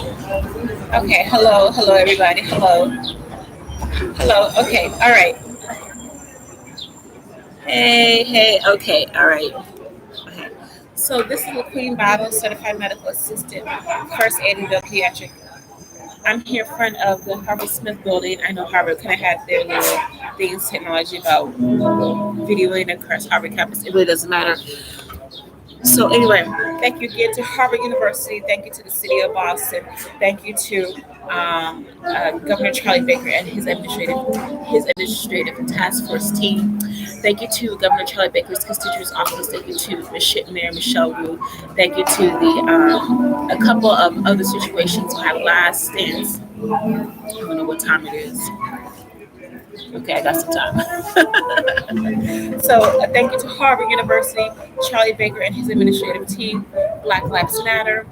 Okay, hello, everybody. Hello. Okay, all right. Hey. Okay, all right. Okay. So this is LaQueen Bible, certified medical assistant, first aid and pediatric. I'm here in front of the Harvard Smith building. I know Harvard kind of had their little things, technology about videoing across Harvard campus. It really doesn't matter. So anyway, thank you again to Harvard University. Thank you to the city of Boston. Thank you to Governor Charlie Baker and his administrative task force team. Thank you to Governor Charlie Baker's constituents office. Thank you to Mayor Michelle Wu. Thank you to the a couple of other situations. My last stands. I don't know what time it is. Okay, I got some time. So thank you to Harvard University, Charlie Baker and his administrative team, Black Lives Matter,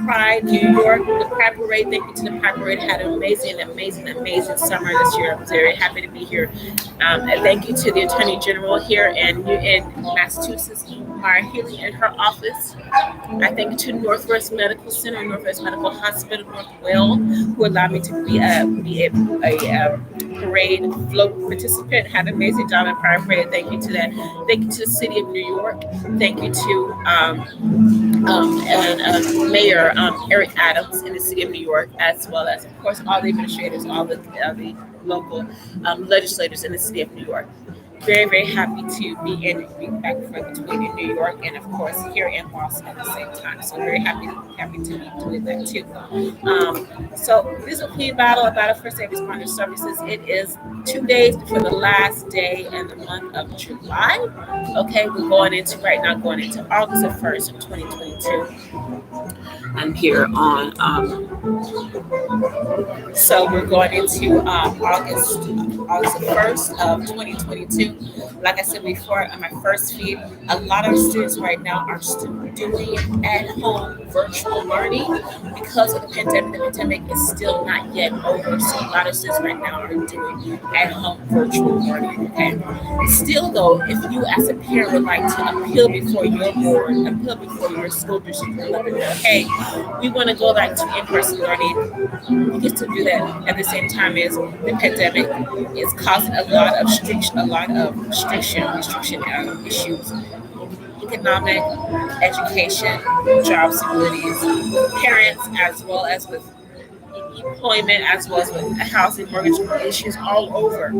Pride New York, the Pride Parade. Thank you to the Pride Parade. Had an amazing summer this year. I'm very happy to be here. And thank you to the Attorney General here in Massachusetts, Mara Healy, in her office. I thank you to Northwest Medical Center, Northwest Medical Hospital, Northwell, who allowed me to be a parade float participant. Had an amazing job at Pride Parade. Thank you to that. Thank you to the City of New York. Thank you to Mayor Eric Adams in the City of New York, as well as, of course, all the administrators, all the local legislators in the City of New York. Very happy to be back between in New York and of course here in Boston at the same time. So very happy to be doing that too. So this is a clean battle first aid responder services. It is 2 days before the last day in the month of July. Okay, we're going into August the 1st of 2022. I'm here on so we're going into August the 1st of 2022. Like I said before on my first feed, a lot of students right now are still doing at-home virtual learning because of the pandemic. The pandemic is still not yet over, so a lot of students right now are doing at-home virtual learning. Okay. Still, though, if you as a parent would like to appeal before your board, appeal before your school district, and let them know, hey, we want to go back to in-person learning. You get to do that at the same time as the pandemic is causing a lot of restriction issues, economic, education, job stabilities, parents, as well as with employment, as well as with housing, mortgage issues all over.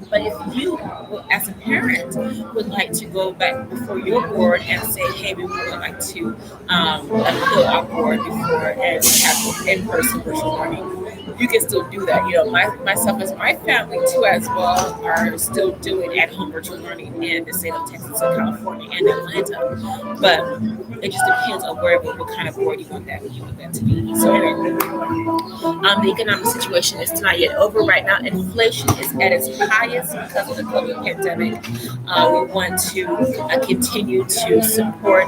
But if you, as a parent, would like to go back before your board and say, hey, we would like to appeal our board before and have in-person virtual learning, you can still do that. You know, myself as my family too, as well, are still doing at-home virtual learning in the state of Texas and California and Atlanta. But it just depends on what kind of board you want that to be. So anyway, the economic situation is not yet over right now. Inflation is at its highest because of the COVID pandemic. We want to continue to support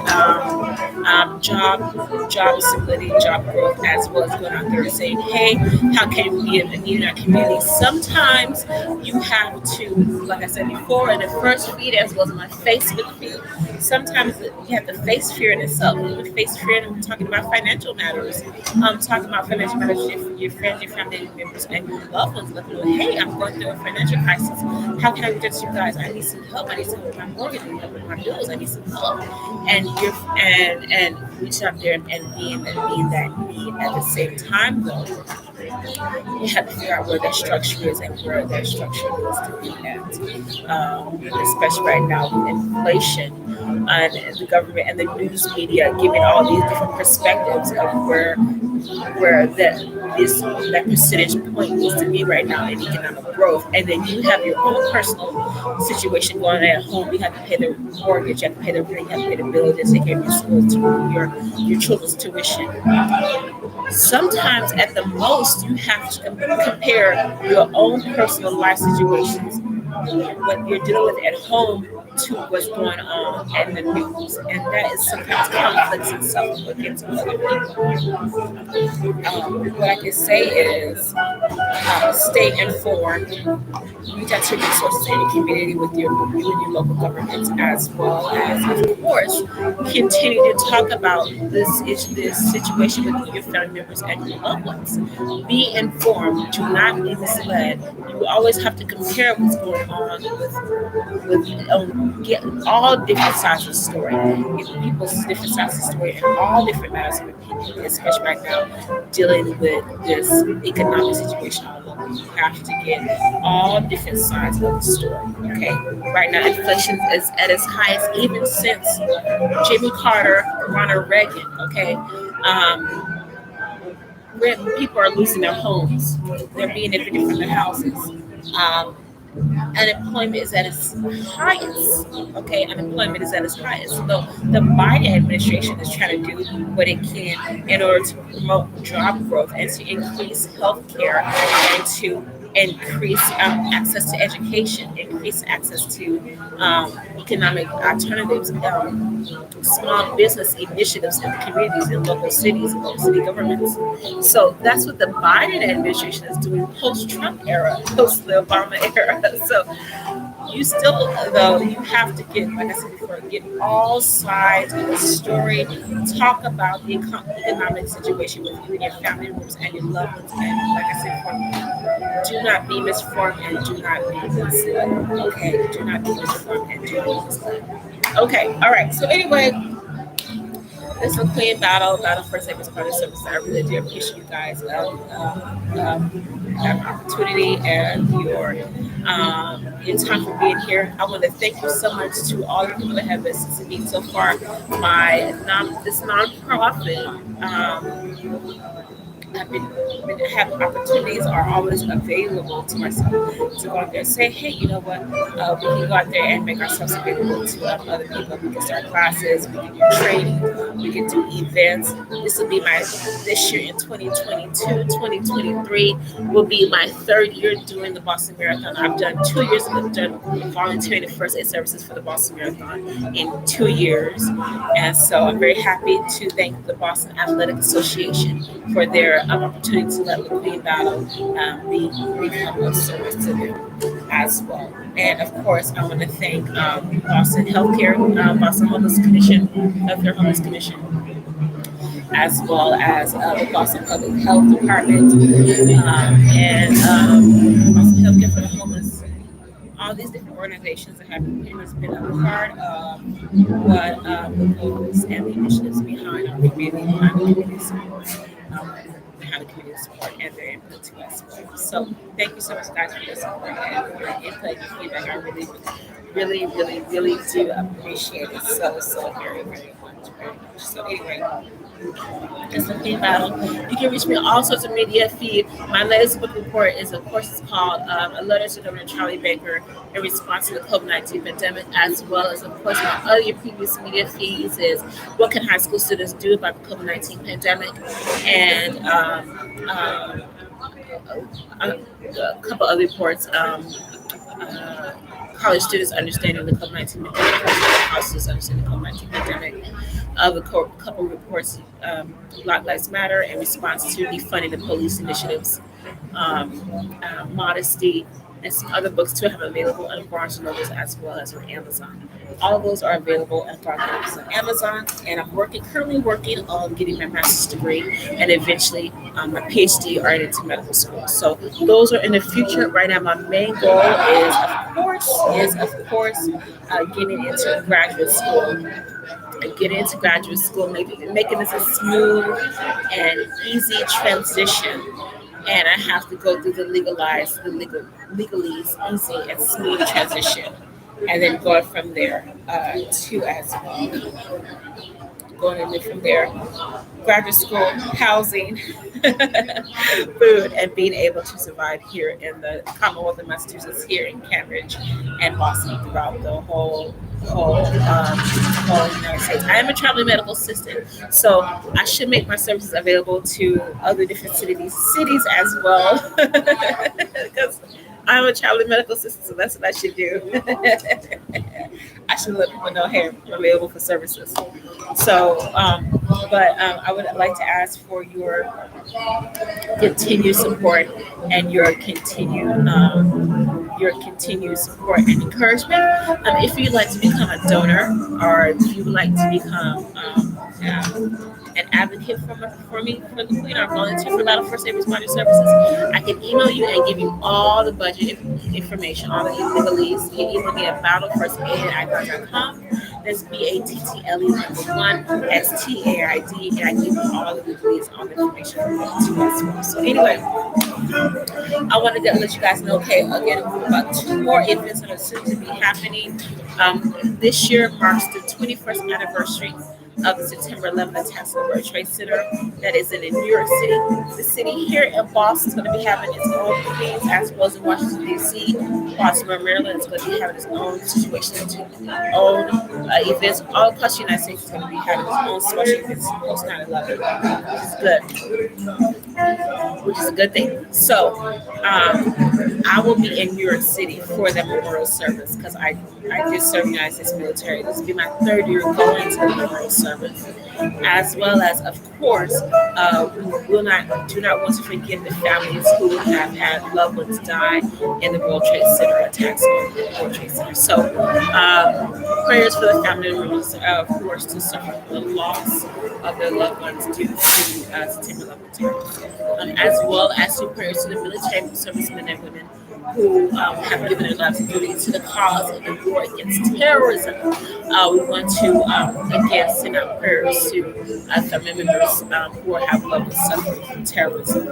job stability, job growth, as well as going out there and saying, hey, how can we be a need in our community? Sometimes you have to, like I said before, in the first feed as well as my Facebook feed, sometimes you have to face fear in itself. You have to face fear in talking about financial matters. Talking about financial matters with your friends, your family members, and your loved ones. Let them know, hey, I'm going through a financial crisis. How can I reach out to you guys? I need some help. I need some help with my mortgage. I need help with my bills. I need some help. And reach out there and being that need at the same time, though. You have to figure out where that structure is and where that structure needs to be at. Especially right now with inflation and the government and the news media giving all these different perspectives of where that percentage point needs to be right now in economic growth. And then you have your own personal situation going on at home. You have to pay the mortgage, you have to pay the rent, you have to pay the bills, you have to take care of your school, your children's tuition. Sometimes at the most you have to compare your own personal life situations, what you're dealing with at home to what's going on in the news, and that is sometimes conflicts and stuff against other people. What I can say is stay informed, reach out to resources in your community with you and your local governments, as well as, of course, continue to talk about this issue, this situation with your family members and your loved ones. Be informed. Do not be misled. You always have to compare what's going on get all different sides of the story, get people's different sides of the story, and all different matters of opinion, especially right now dealing with this economic situation all over. You have to get all different sides of the story. Okay, right now inflation is at its highest even since Jimmy Carter, Ronald Reagan. Okay, where people are losing their homes, they're being evicted from their houses. Um, Unemployment is at its highest. Okay, unemployment is at its highest. So the Biden administration is trying to do what it can in order to promote job growth and to increase health care and to increase access to education, increase access to economic alternatives, small business initiatives in the communities, in local cities, and local city governments. So that's what the Biden administration is doing post-Trump era, post the Obama era. So you still, though, you have to get, like I said before, get all sides of the story, talk about the economic situation with you and your family members and your loved ones. And like I said before, do not be misformed and do not be misled. Okay, do not be misformed and do not be misled. Okay, all right. So anyway, this is LaQueen battle for sake of part of service. I really do appreciate you guys have opportunity and your time for being here. I want to thank you so much to all the people that have listened to me so far. This nonprofit. I've been having opportunities are always available to myself to go out there and say, hey, you know what? We can go out there and make ourselves available to other people. We can start classes, we can do training, we can do events. This year in 2022, 2023 will be my third year doing the Boston Marathon. I've done 2 years and I've done volunteering and first aid services for the Boston Marathon in 2 years. And so I'm very happy to thank the Boston Athletic Association for their opportunity to let LaQueen battle become of service to them as well. And of course, I want to thank Boston Boston Homeless Commission, Healthcare Homeless Commission, as well as the Boston Public Health Department and Boston Healthcare for the Homeless. All these different organizations that have pretty much been a part of what the goals and the initiatives behind our community, behind the community support. Behind the community support and their input to us. So thank you so much, guys, for your support and for your input and feedback. I really do appreciate it so very much. So anyway, it's LaQueen battle. You can reach me on all sorts of media feed. My latest book report is, of course, it's called A Letter to Governor Charlie Baker in Response to the COVID-19 Pandemic, as well as, of course, my other previous media feeds is What Can High School Students Do About the COVID-19 Pandemic, and a couple other reports. College students understanding the COVID-19 pandemic, college students understanding the COVID-19 pandemic, a couple reports, Black Lives Matter in response to defunding the police initiatives, Modesty, and some other books too have available on Barnes & Noble as well as on Amazon. All of those are available on Barnes & Noble on Amazon, and I'm currently working on getting my master's degree and eventually my PhD right into medical school. So those are in the future. Right now, my main goal is, of course, getting into graduate school. Get into graduate school, making this a smooth and easy transition. And I have to go through the legalese, easy and smooth transition, and then going from there too as well. Going in from there, graduate school, housing, food, and being able to survive here in the Commonwealth of Massachusetts, here in Cambridge and Boston, throughout the whole United States. I am a traveling medical assistant, so I should make my services available to other different cities as well, because I'm a traveling medical assistant, so that's what I should do. I should let people know, hey, I'm available for services. So, but I would like to ask for continued support and your continued support and encouragement. If you'd like to become a donor, or if you would like to become an advocate for me, for the Queen, or volunteer for Battle for Safe Responder Services, I can email you and give you all the budget information, all the legalese. You can email me at battlefirstaid@icloud.com. That's BATTLE1STAID, and I give you all the legalese, all the information to as well. So anyway, I wanted to let you guys know, okay, again, about two more events that are soon to be happening. This year marks the 21st anniversary of the September 11th attacks on the World Trade Center that is in New York City. The city here in Boston is going to be having its own things, as well as in Washington, D.C. Baltimore, Maryland is going to be having its own situations, own events. All across the United States is going to be having its own special events post 9/11, which is good, which is a good thing. So I will be in New York City for the memorial service because I did serve the United States military. This will be my third year going to the memorial service, as well as, of course, we do not want to forget the families who have had loved ones die in the World Trade Center attacks on the World Trade Center. So prayers for the family members who are still suffering the loss of their loved ones due to September 11th attacks, as well as to prayers to the military servicemen and women who have given their lives duty to the cause of the war against terrorism. We want to again send out prayers to family members who have loved ones suffering from terrorism.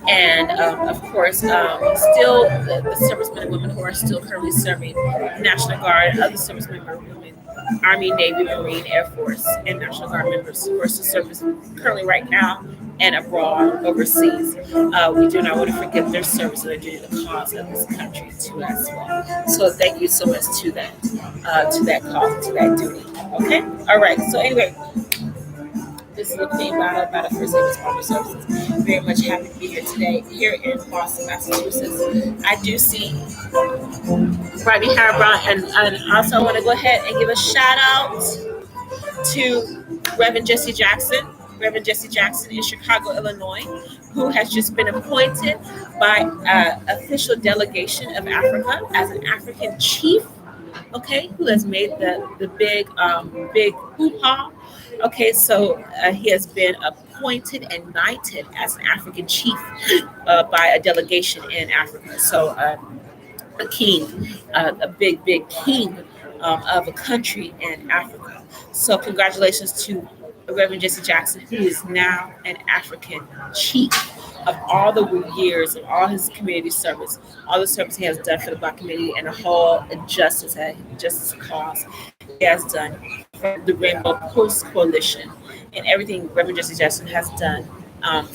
And of course, still the servicemen and women who are still currently serving National Guard, other servicemen and women, Army, Navy, Marine, Air Force, and National Guard members who are still serving currently right now and abroad, overseas. We do not want to forget their service and due to the cause of this country too as well. So thank you so much to that cause, to that duty. Okay? All right. So anyway, this is LaQueen Battle for Safe Responder Services. Very much happy to be here today, here in Boston, Massachusetts. I do see Rodney Harbaugh, and also I want to go ahead and give a shout out to Reverend Jesse Jackson in Chicago, Illinois, who has just been appointed by official delegation of Africa as an African chief. Okay, who has made the big hoo-ha. Okay, so he has been appointed and knighted as an African chief by a delegation in Africa. So a king, a big king of a country in Africa. So congratulations to Reverend Jesse Jackson, who is now an African chief, of all the years of all his community service, all the service he has done for the Black community, and the whole justice cause he has done for the Rainbow Post Coalition, and everything Reverend Jesse Jackson has done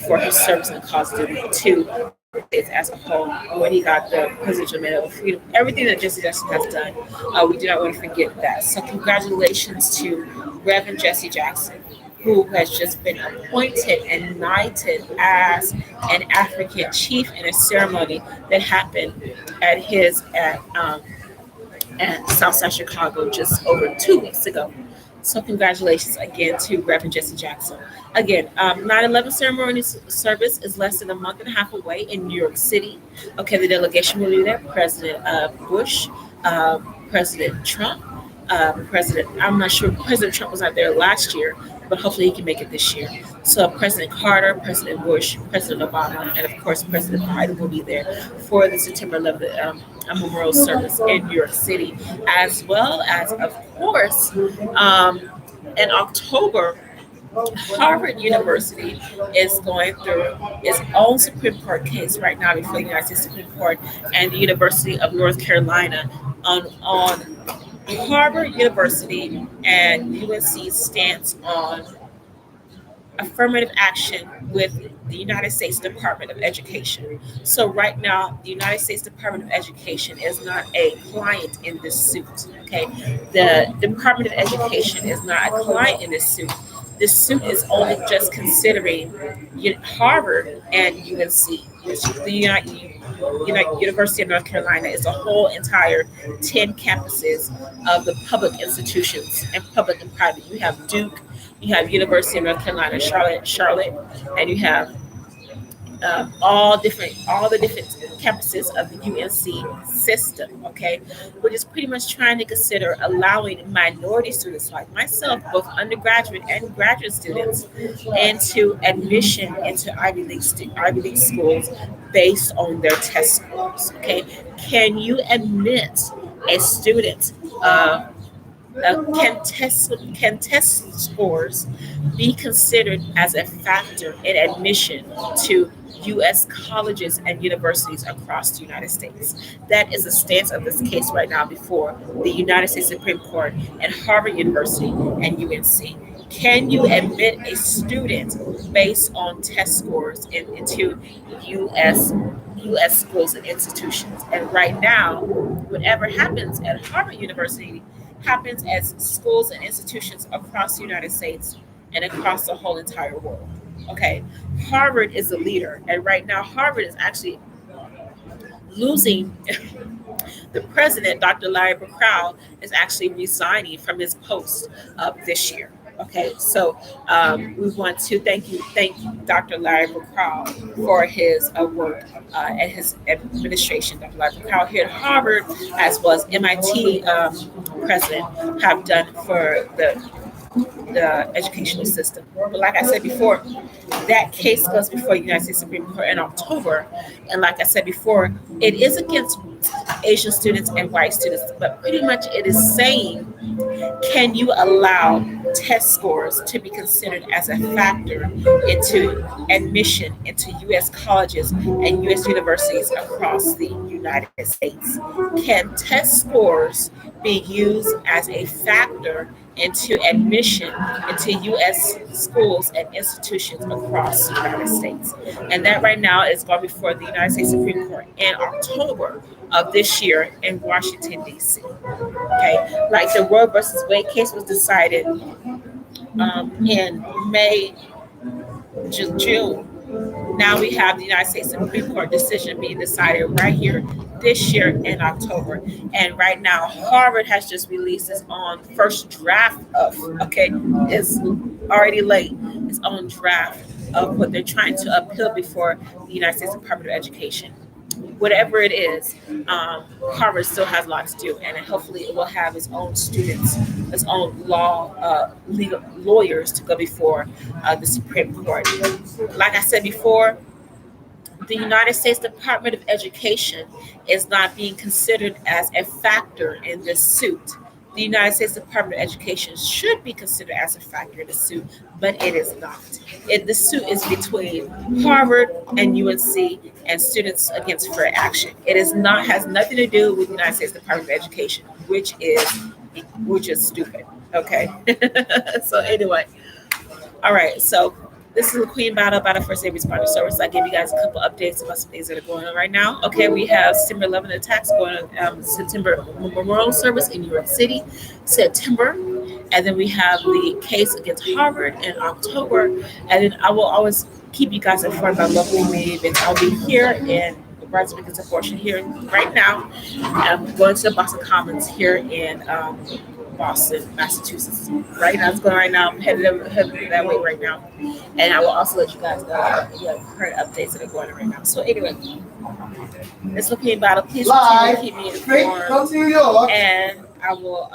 for his service and cause duty to states as a whole, when he got the Presidential Medal of Freedom, everything that Jesse Jackson has done, we do not want to forget that. So congratulations to Reverend Jesse Jackson, who has just been appointed and knighted as an African chief in a ceremony that happened at Southside Chicago just over 2 weeks ago. So congratulations again to Reverend Jesse Jackson. Again, 9/11 ceremony service is less than a month and a half away in New York City. Okay, the delegation will be there. President Bush, President Trump, I'm not sure, President Trump was not there last year, but hopefully he can make it this year. So President Carter, President Bush, President Obama, and of course President Biden will be there for the September 11th memorial service in New York City, as well as, of course, in October, Harvard University is going through its own Supreme Court case right now before the United States Supreme Court and the University of North Carolina on Harvard University and UNC's stance on affirmative action with the United States Department of Education. So right now, the United States Department of Education is not a client in this suit. Okay, the Department of Education is not a client in this suit. This suit is only just considering Harvard and UNC. University of North Carolina is a whole entire 10 campuses of the public institutions and public and private. You have Duke, you have University of North Carolina, Charlotte, and you have all the different campuses of the UNC system, okay, which is pretty much trying to consider allowing minority students like myself, both undergraduate and graduate students, into admission into Ivy League schools based on their test scores. Okay, can you admit a student? Can test scores be considered as a factor in admission to U.S. colleges and universities across the United States? That is the stance of this case right now before the United States Supreme Court and Harvard University and UNC. Can you admit a student based on test scores into U.S. U.S. schools and institutions? And right now, whatever happens at Harvard University happens as schools and institutions across the United States and across the whole entire world. Okay, Harvard is the leader, and right now Harvard is actually losing. The president, Dr. Larry Burkrau, is actually resigning from his post this year. Okay, so we want to thank Dr. Larry Burkrau for his work and his administration. Dr. Larry Burkrau here at Harvard, as well as MIT president, have done for the educational system. But like I said before, that case goes before the United States Supreme Court in October. And like I said before, it is against Asian students and white students, but pretty much it is saying, can you allow test scores to be considered as a factor into admission into U.S. colleges and U.S. universities across the United States? Can test scores be used as a factor into admission into U.S. schools and institutions across the United States? And that right now is going before the United States Supreme Court in October of this year in Washington, D.C. Okay, like the Roe versus Wade case was decided in May, June. Now we have the United States Supreme Court decision being decided right here this year in October. And right now, Harvard has just released its own first draft of, okay, it's already late, its own draft of what they're trying to appeal before the United States Department of Education. Whatever it is, Harvard still has a lot to do, and hopefully it will have its own students, its own legal lawyers to go before the Supreme Court. Like I said before, the United States Department of Education is not being considered as a factor in this suit. The United States Department of Education should be considered as a factor in the suit, but it is not. The suit is between Harvard and UNC and Students Against Fair Action. It is not has nothing to do with the United States Department of Education, which is stupid. Okay. So anyway, all right. So this is LaQueen Battle First Aid Responder Service. I give you guys a couple updates about some things that are going on right now. Okay, we have September 11 attacks going on, September Memorial Service in New York City, September. And then we have the case against Harvard in October. And then I will always keep you guys informed about local community events. I'll be here in the Brunswick and Portion here right now. I'm going to the Boston Commons here in Boston, Massachusetts. Right now, it's going right now. I'm headed that way right now. And I will also let you guys know current updates that are going on right now. So anyway, it's LaQueen Battle. Please continue to keep me informed. And I will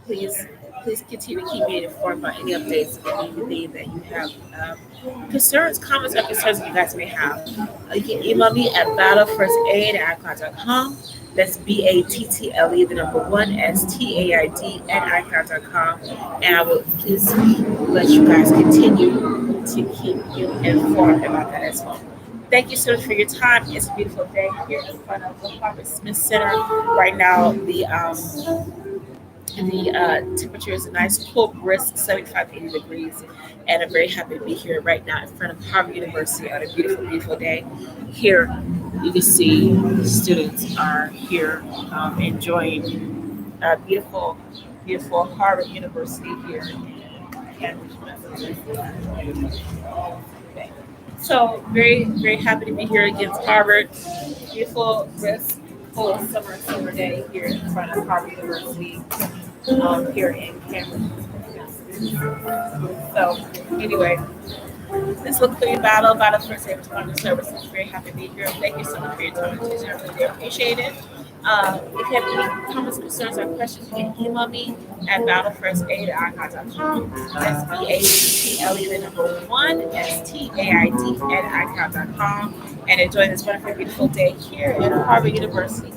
please continue to keep me informed about any updates and anything that you have concerns, comments, or concerns that you guys may have. You can email me at battlefirstaid@icloud.com. That's BATTLE, the number 1 STAID @icloud.com. And I will please let you guys continue to keep you informed about that as well. Thank you so much for your time. It's a beautiful day here in front of the Harvard Smith Center. Right now, the temperature is a nice, cool, brisk 75 to 80 degrees. And I'm very happy to be here right now in front of Harvard University on a beautiful, beautiful day. Here, you can see the students are here enjoying beautiful, beautiful Harvard University here in Cambridge, Massachusetts. Okay. So very, very happy to be here against Harvard. Beautiful, brisk, full summer day here in front of Harvard University, here in Cambridge. So anyway, this LaQueen battle for safe responder services. Very happy to be here. Thank you so much for your time and attention. I really appreciate it. If you have any comments, concerns, or questions, you can email me at battlefirstaid@icloud.com. That's BATTLE, the number one, STAID@icloud.com. And enjoy this wonderful, beautiful day here at Harvard University.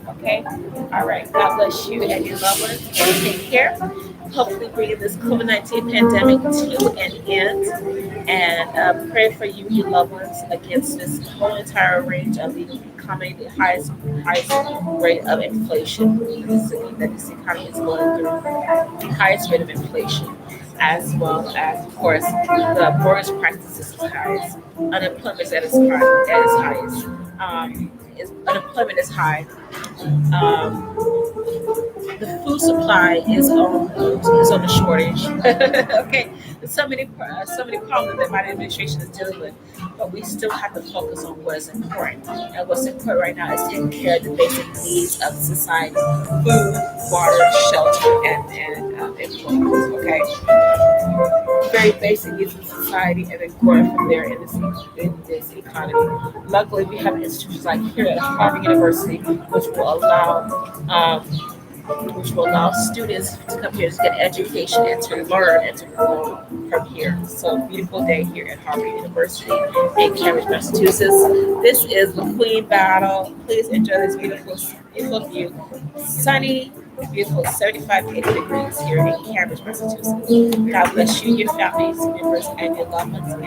Okay? All right. God bless you and your loved ones. And take care. Hopefully bringing this COVID-19 pandemic to an end, and pray for you, your loved ones, against this whole entire range of becoming the highest rate of inflation that this economy is going through, the highest rate of inflation, as well as, of course, the mortgage prices is highest, unemployment is at its highest, unemployment is high. The food supply is on the shortage. Okay, there's so many problems that my administration is dealing with, but we still have to focus on what is important. And what's important right now is taking care of the basic needs of society: food, water, shelter, and employment. Okay, very basic needs of society, and then growing from there in this economy. Luckily, we have institutions like here at Harvard University, which will allow students to come here to get education and to learn and to grow from here. So beautiful day here at Harvard University in Cambridge, Massachusetts. This is the Queen Battle. Please enjoy this beautiful view. Sunny, beautiful 75, 80 degrees here in Cambridge, Massachusetts. God bless you, your families, members, and your loved ones. And